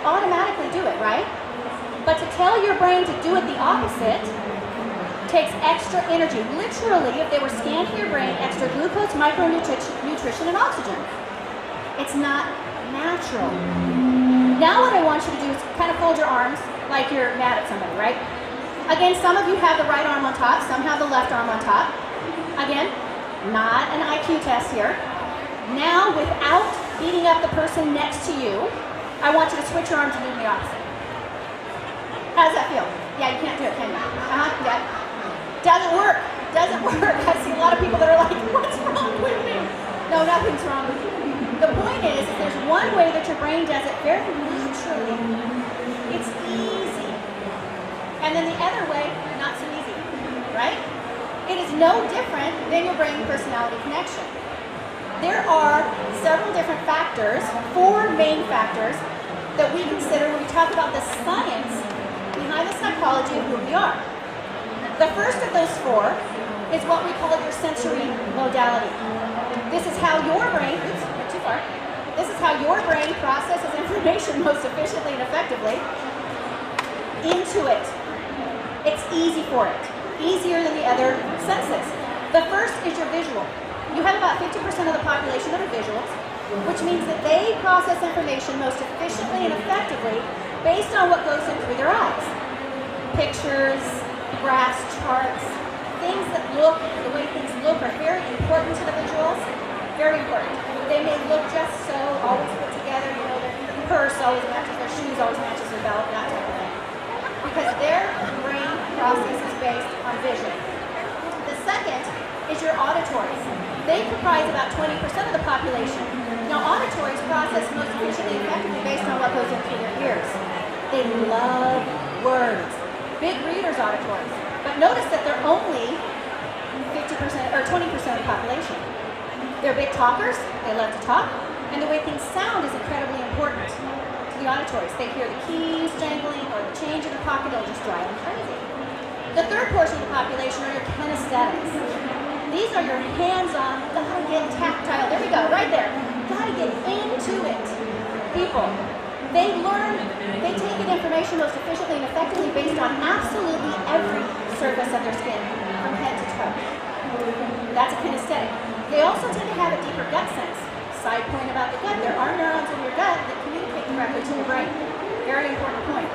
automatically do it, right? But to tell your brain to do it the opposite takes extra energy. Literally, if they were scanning your brain, extra glucose, micronutrition, and oxygen. It's not natural. Now what I want you to do is kind of fold your arms like you're mad at somebody, right? Again, some of you have the right arm on top, some have the left arm on top. Again, not an IQ test here. Now, without beating up the person next to you, I want you to switch your arms and do the opposite. How does that feel? Yeah, you can't do it, can you? Yeah. Doesn't work. Doesn't work. I see a lot of people that are like, what's wrong with me? No, nothing's wrong with you. The point is there's one way that your brain does it very naturally. It's easy. And then the other way, not so easy, right? It is no different than your brain-personality connection. There are several different factors, 4 main factors, that we consider when we talk about the science behind the psychology of who we are. The first of those 4 is what we call your sensory modality. This is how your brain, oops, went too far. This is how your brain processes information most efficiently and effectively into it. It's easy for it, easier than the other senses. The first is your visual. You have about 50% of the population that are visuals, which means that they process information most efficiently and effectively based on what goes in through their eyes. Pictures, graphs, charts, things that look, the way things look are very important to the visuals, very important. They may look just so, always put together, you know, their purse always matches their shoes, always matches their belt, that type of thing. Because their brain process is based on vision. The second is your auditories. They comprise about 20% of the population. Now, auditories process most efficiently and effectively based on what goes in through their ears. They love words. Big readers' auditories. But notice that they're only 50% or 20% of the population. They're big talkers. They love to talk. And the way things sound is incredibly important to the auditories. They hear the keys jangling or the change in the pocket, they'll just drive them crazy. The third portion of the population are your kinesthetics. These are your hands-on, gotta get tactile. There we go, right there. Gotta get into it. People, they learn, they take in information most efficiently and effectively based on absolutely every surface of their skin, from head to toe. That's a kinesthetic. They also tend to have a deeper gut sense. Side point about the gut, there are neurons in your gut that communicate directly to your brain. Very important point.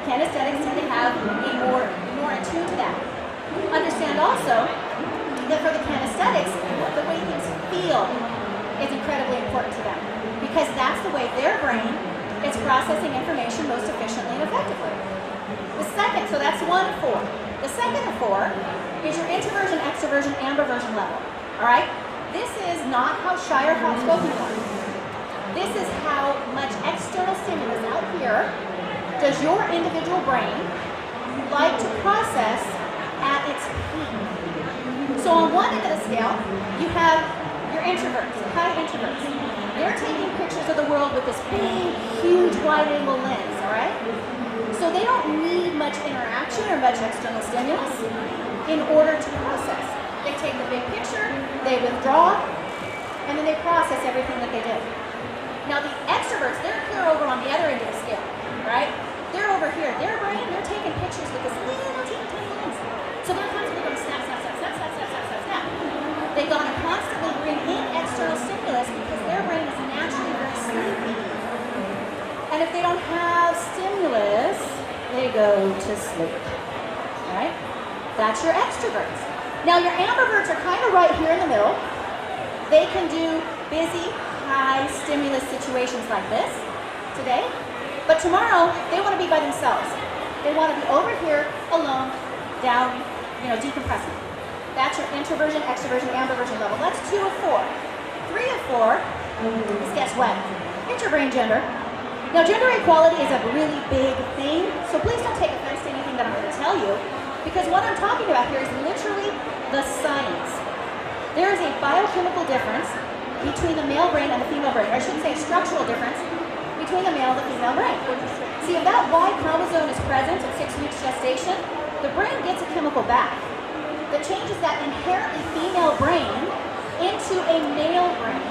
Kinesthetics tend to have a more attuned to that. Understand also that for the kinesthetics, the way things feel is incredibly important to them because that's the way their brain is processing information most efficiently and effectively. The second, so that's 1 of 4. The second of 4 is your introversion, extroversion, ambiversion level. All right? This is not how shy or how outspoken you are. This is how much external stimulus out here does your individual brain like to process at its peak. So on one end of the scale, you have your introverts, high introverts. They're taking pictures of the world with this big, huge, wide-angle lens, all right? So they don't need much interaction or much external stimulus in order to process. They take the big picture, they withdraw, and then they process everything that they did. Now the extroverts, they're clear over on the other end of the scale, right? They're over here. Their brain, they're taking pictures with this little teeny lens. So they're constantly going snap, snap, snap, snap, snap, snap, snap, snap, snap. They got to constantly bring in external stimulus because their brain is naturally very sleepy. And if they don't have stimulus, they go to sleep. Right? That's your extroverts. Now your ambiverts are kind of right here in the middle. They can do busy, high stimulus situations like this today. But tomorrow, they want to be by themselves. They want to be over here, alone, down, decompressing. That's your introversion, extroversion, ambiversion level. That's 2 of 4. 3 of 4 is, guess what? Interbrain gender. Now, gender equality is a really big thing, so please don't take offense to anything that I'm going to tell you, because what I'm talking about here is literally the science. There is a biochemical difference between the male brain and the female brain, or I should say structural difference between the male and the female brain. See, if that Y chromosome is present at 6 weeks gestation, the brain gets a chemical back that changes that inherently female brain into a male brain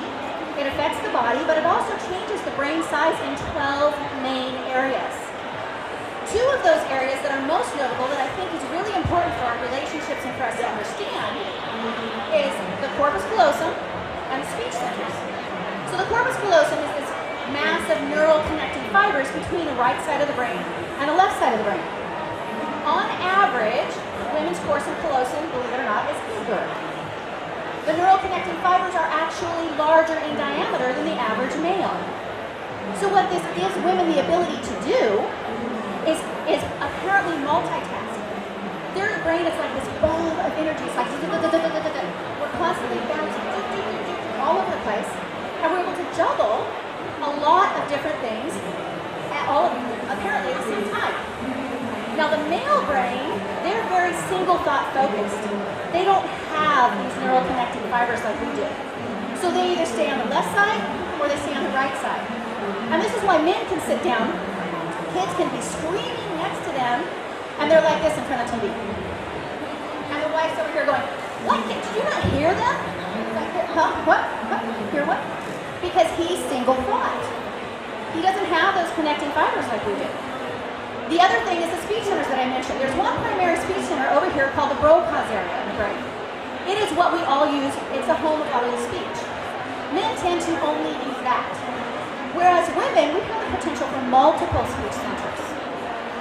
It affects the body, but it also changes the brain size in 12 main areas. Two of those areas that are most notable that I think is really important for our relationships and for us to understand is the corpus callosum and the speech centers. So the corpus callosum is this mass of neural connecting fibers between the right side of the brain and the left side of the brain. On average, women's corpus callosum, believe it or not, is bigger. The neural connecting fibers are actually larger in diameter than the average male. So what this gives women the ability to do is apparently multitasking. Their brain is like this ball of energy. It's like we're constantly bouncing all over the place, and we're able to juggle a lot of different things apparently at the same time. Now the male brain, they're very single thought focused. They don't have these neural connecting fibers like we do. So they either stay on the left side or they stay on the right side. And this is why men can sit down, kids can be screaming next to them, and they're like this in front of TV. And the wife's over here going, what? Did you not hear them? Like, huh? What? Hear what? Because he's single thought. He doesn't have those connecting fibers like we do. The other thing is the speech centers that I mentioned. There's one primary speech center over here called the Broca's area in the brain. It is what we all use. It's the home of audible speech. Men tend to only use that. Whereas women, we have the potential for multiple speech centers.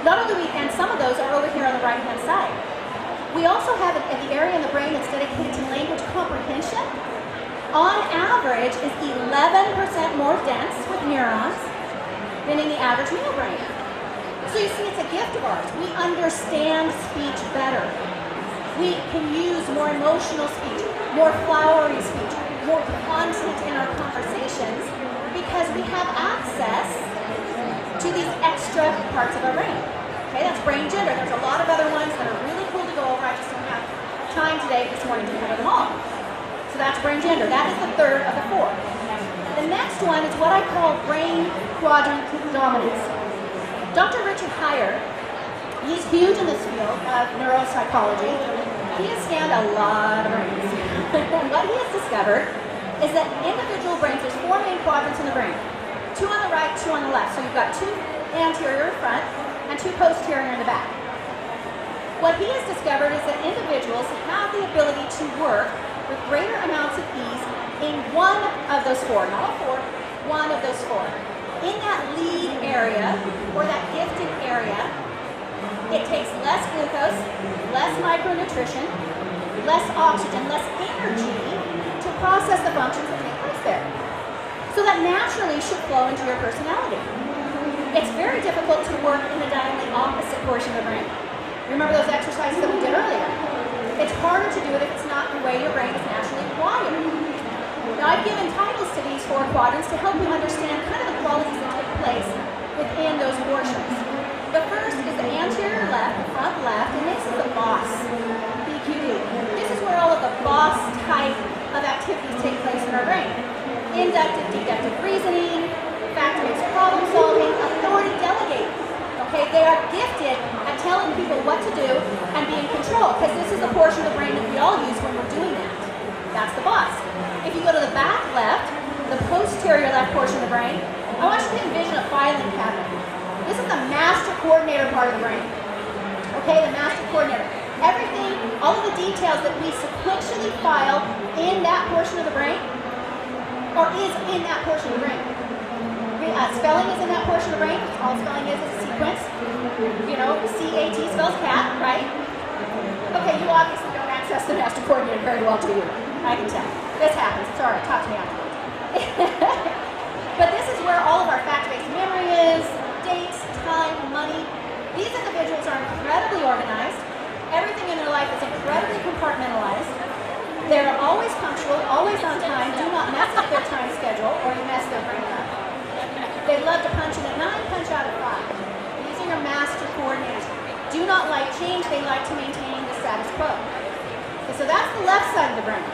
Not only and some of those are over here on the right-hand side. We also have the area in the brain that's dedicated to language comprehension. On average, is 11% more dense with neurons than in the average male brain. So you see, it's a gift of ours. We understand speech better. We can use more emotional speech, more flowery speech, more content in our conversations because we have access to these extra parts of our brain. Okay, that's brain gender. There's a lot of other ones that are really cool to go over. I just don't have time today this morning to cover them all. So that's brain gender. That is the third of the four. The next one is what I call brain quadrant dominance. Dr. Richard Heyer, he's huge in this field of neuropsychology. He has scanned a lot of brains. And what he has discovered is that individual brains, there's four main quadrants in the brain. Two on the right, two on the left. So you've got two anterior in front and two posterior in the back. What he has discovered is that individuals have the ability to work with greater amounts of ease in one of those four, not all four, one of those four. In that lead area, or that gifted area, it takes less glucose, less micronutrition, less oxygen, less energy to process the functions that take place there. So that naturally should flow into your personality. It's very difficult to work in the diagonally opposite portion of the brain. Remember those exercises that we did earlier? It's harder to do it if it's not the way your brain is naturally wired. Now, I've given titles to these four quadrants to help you understand kind of the qualities that take place within those portions. The first is the anterior left, the front left, and this is the boss, BQD. This is where all of the boss type of activities take place in our brain. Inductive, deductive reasoning, fact-based problem solving, authority delegating. Okay, they are gifted at telling people what to do and be in control, because this is the portion of the brain that we all use when we're doing that. That's the boss. If you go to the back left, the posterior left portion of the brain, I want you to envision a filing cabinet. This is the master coordinator part of the brain. Okay, the master coordinator. Everything, all of the details that we sequentially file in that portion of the brain, or is in that portion of the brain. Spelling is in that portion of the brain. All spelling is a sequence. You know, C-A-T spells cat, right? Okay, you obviously don't access the master coordinator very well, do you? I can tell. This happens. It's all right. Talk to me afterwards. But this is where all of our fact-based memory is, dates, time, money. These individuals are incredibly organized. Everything in their life is incredibly compartmentalized. They're always punctual, always on time. Do not mess up their time schedule or you mess their brain up. They love to punch in at 9, punch out at 5. These are your master coordinators. Do not like change. They like to maintain the status quo. Okay, so that's the left side of the brain.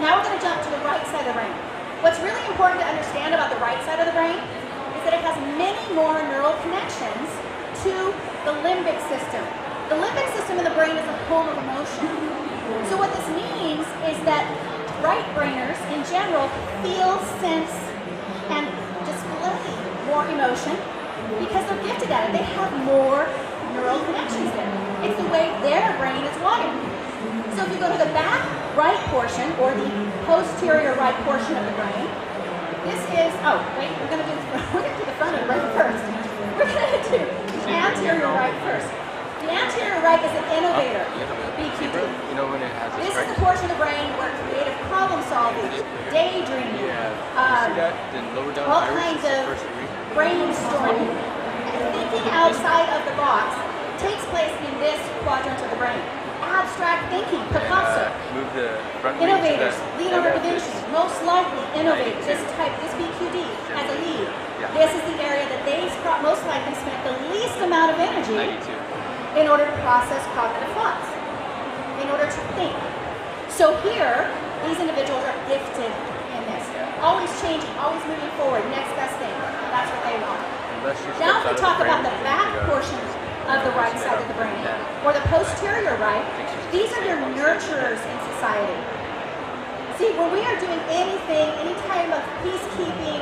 Now we're going to jump to the right side of the brain. What's really important to understand about the right side of the brain is that it has many more neural connections to the limbic system. The limbic system in the brain is a home of emotion. So what this means is that right-brainers in general feel, sense, and display more emotion because they're gifted at it. They have more neural connections there. It's the way their brain is wired. So if you go to the back right portion, or the posterior right portion of the brain, this is, oh, wait, we're going to do the front of the brain first. We're going to do the anterior right first. The anterior right is an innovator, BQD. You know when it has This is the portion of the brain where creative problem solving, daydreaming, all kinds of brainstorming, thinking outside of the box takes place in this quadrant of the brain. Abstract thinking, Picasso, innovators, Leonardo da Vinci, most likely innovators, this BQD as a lead. This is the area that they most likely spent the least amount of energy in order to process cognitive thoughts, in order to think. So here, these individuals are gifted in this. Always changing, always moving forward, next best thing. That's what they want. Now if we talk about the back portion of the right side of the brain, or the posterior right, these are your nurturers in society. See, when we are doing anything, any type of peacekeeping,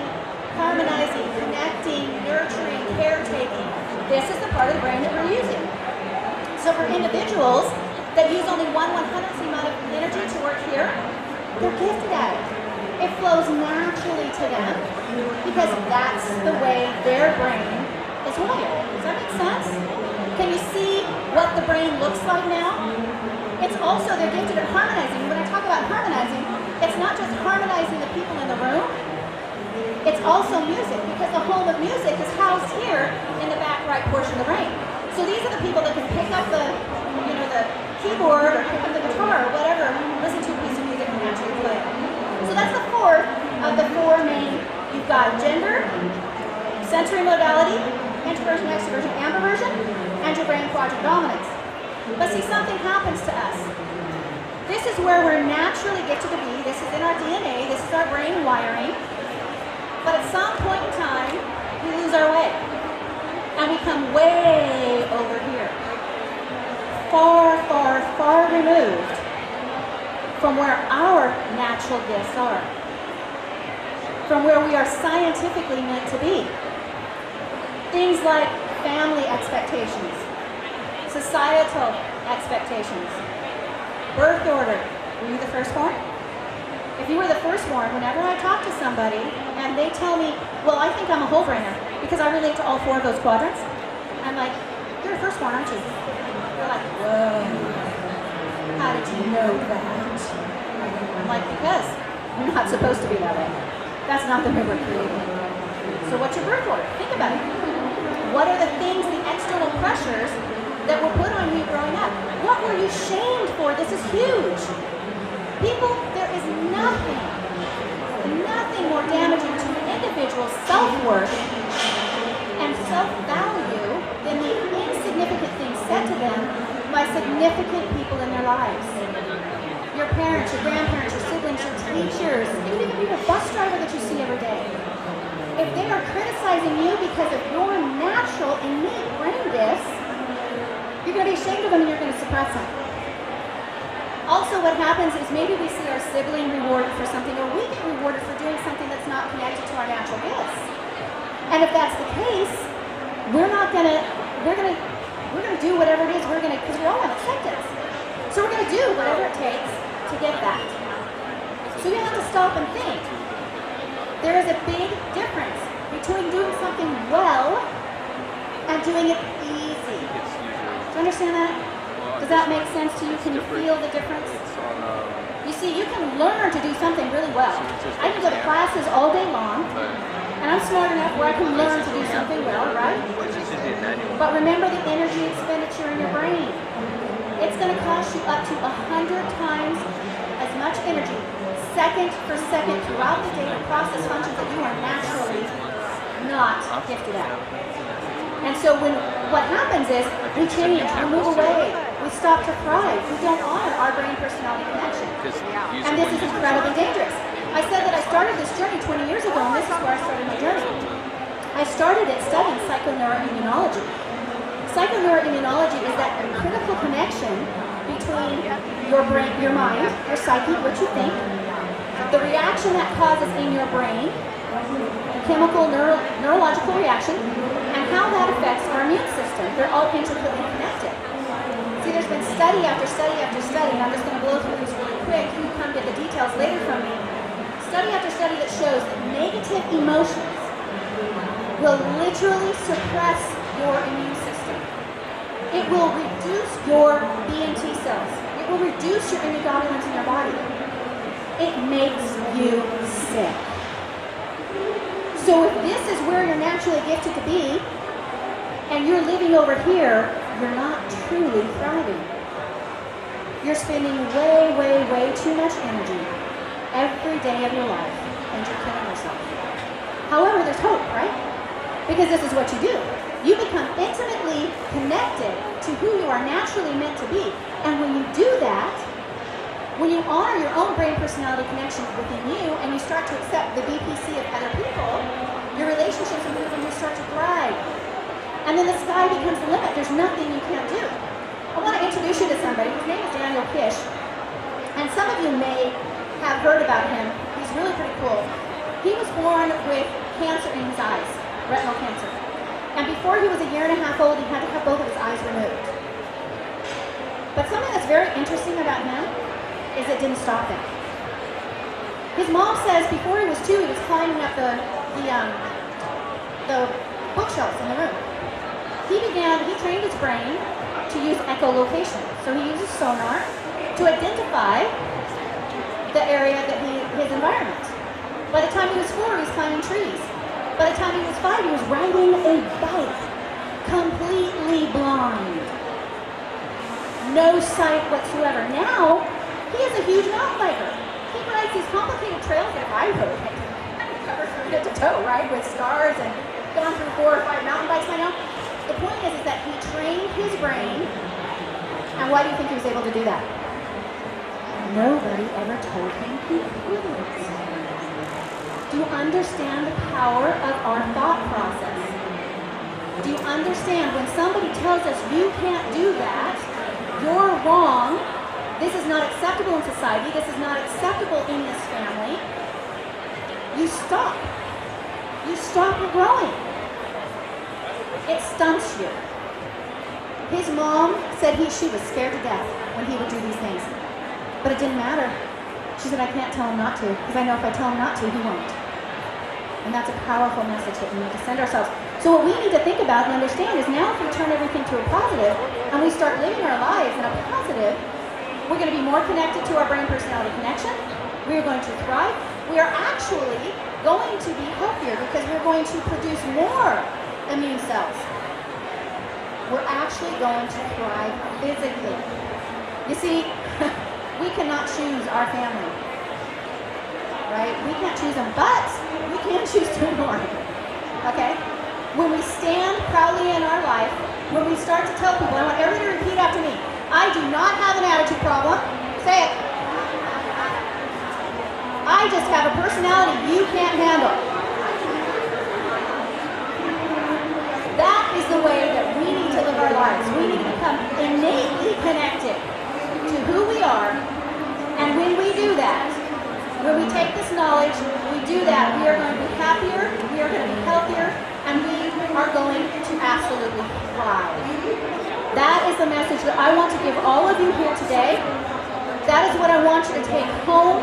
harmonizing, connecting, nurturing, caretaking, this is the part of the brain that we're using. So for individuals that use only 1/100th the amount of energy to work here, they're gifted at it. It flows naturally to them because that's the way their brain is wired. Does that make sense? Can you see what the brain looks like now? It's also, they're gifted at harmonizing. When I talk about harmonizing, it's not just harmonizing the people in the room, it's also music, because the home of music is housed here in the back right portion of the brain. So these are the people that can pick up the keyboard or pick up the guitar or whatever, listen to a piece of music and naturally play it. So that's the fourth of the four main. You've got gender, sensory modality, introversion, extroversion, ambiversion, and your brain quadrant dominance. But see, something happens to us. This is where we're naturally gifted to be. This is in our DNA. This is our brain wiring. But at some point in time, we lose our way. And we come way over here. Far, far, far removed from where our natural gifts are. From where we are scientifically meant to be. Things like family expectations, societal expectations, birth order. Were you the firstborn? If you were the firstborn, whenever I talk to somebody and they tell me, well, I think I'm a whole brainer because I relate to all four of those quadrants, I'm like, you're a firstborn, aren't you? They're like, whoa, how did you know that? I'm like, because we're not supposed to be that way. That's not the way we're created. So what's your birth order? Think about it. What are the things, the external pressures that were put on you growing up? What were you shamed for? This is huge. People, there is nothing more damaging to an individual's self-worth and self-value than the insignificant things said to them by significant people in their lives. Your parents, your grandparents, your siblings, your teachers, even your bus driver that you see every day. If they are criticizing you because of your natural, innate brain gifts, you're going to be ashamed of them and you're going to suppress them. Also, what happens is maybe we see our sibling rewarded for something, or we get rewarded for doing something that's not connected to our natural gifts. And if that's the case, we're gonna do whatever it is because we all have acceptance. So we're gonna do whatever it takes to get that. So you have to stop and think. There is a big difference between doing something well and doing it easy. Do you understand that? Does that make sense to you? Can you feel the difference? You see, you can learn to do something really well. I can go to classes all day long, and I'm smart enough where I can learn to do something well, right? But remember the energy expenditure in your brain. It's going to cost you up to 100 times as much energy, second for second, throughout the day to process functions that you are naturally not gifted at. And so what happens is we change, we move away, we stop to thrive, we don't honor our brain-personality connection. And this is incredibly dangerous. I said that I started this journey 20 years ago, and this is where I started my journey. I started it studying psychoneuroimmunology. Psychoneuroimmunology is that critical connection between your brain, your mind, your psyche, what you think, the reaction that causes in your brain, a chemical neurological reaction, and how that affects our immune system. They're all intricately connected. See, there's been study after study after study, and I'm just going to blow through these really quick. You can come get the details later from me. Study after study that shows that negative emotions will literally suppress your immune system. It will reduce your B and T cells. It will reduce your immunoglobulins in your body. It makes you sick. So if this is where you're naturally gifted to be, and you're living over here, you're not truly thriving. You're spending way, way, way too much energy every day of your life, and you're killing yourself. However, there's hope, right? Because this is what you do. You become intimately connected to who you are naturally meant to be. And when you do that, when you honor your own brain-personality connection within you, and you start to accept the BPC of other people, your relationships improve and you start to thrive. And then the sky becomes the limit. There's nothing you can't do. I want to introduce you to somebody. His name is Daniel Kish. And some of you may have heard about him. He's really pretty cool. He was born with cancer in his eyes, retinal cancer. And before he was a year and a half old, he had to have both of his eyes removed. But something that's very interesting about him is it didn't stop him. His mom says before he was 2, he was climbing up the bookshelves in the room. He trained his brain to use echolocation. So he uses sonar to identify the area that his environment. By the time he was 4, he was climbing trees. By the time he was 5, he was riding a bike, completely blind. No sight whatsoever. Now, he is a huge mountain biker. He rides these complicated trails that I rode. I'm covered from head to toe, right? With scars and gone through 4 or 5 mountain bikes by now. The point is that he trained his brain. And why do you think he was able to do that? Nobody ever told him he couldn't. Do you understand the power of our thought process? Do you understand when somebody tells us you can't do that, you're wrong, this is not acceptable in society, this is not acceptable in this family, you stop. You stop growing. It stunts you. His mom said she was scared to death when he would do these things. But it didn't matter. She said, I can't tell him not to, because I know if I tell him not to, he won't. And that's a powerful message that we need to send ourselves. So what we need to think about and understand is now if we turn everything to a positive, and we start living our lives in a positive, we're going to be more connected to our brain-personality connection. We are going to thrive. We are actually going to be healthier because we're going to produce more immune cells. We're actually going to thrive physically. You see, we cannot choose our family, right? We can't choose them, but we can choose to ignore them, okay? When we stand proudly in our life, when we start to tell people, I want everybody to repeat after me, I do not have an attitude problem. Say it. I just have a personality you can't handle. That is the way that we need to live our lives. We need to become innately connected to who we are, and when we do that, when we take this knowledge, we do that, we are going to be happier, we are going to be healthier, and we are going to absolutely thrive. That is the message that I want to give all of you here today. That is what I want you to take home.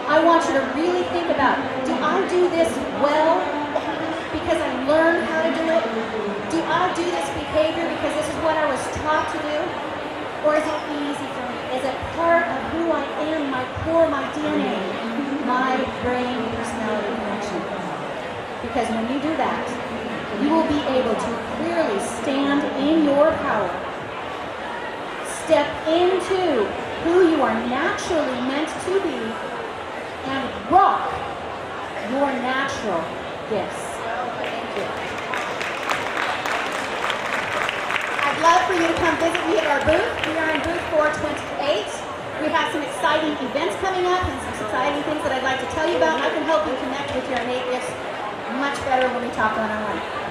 I want you to really think about, do I do this well because I learned how to do it? Do I do this behavior because this is what I was taught to do? Or is it easy for me? Is it part of who I am, my core, my DNA, my brain personality connection? Because when you do that, you will be able to clearly stand in your power, step into who you are naturally meant to be, and rock your natural gifts. Thank you. I'd love for you to come visit me at our booth. We are in booth 428. We have some exciting events coming up and some exciting things that I'd like to tell you about. I can help you connect with your innate gifts much better when we talk one-on-one.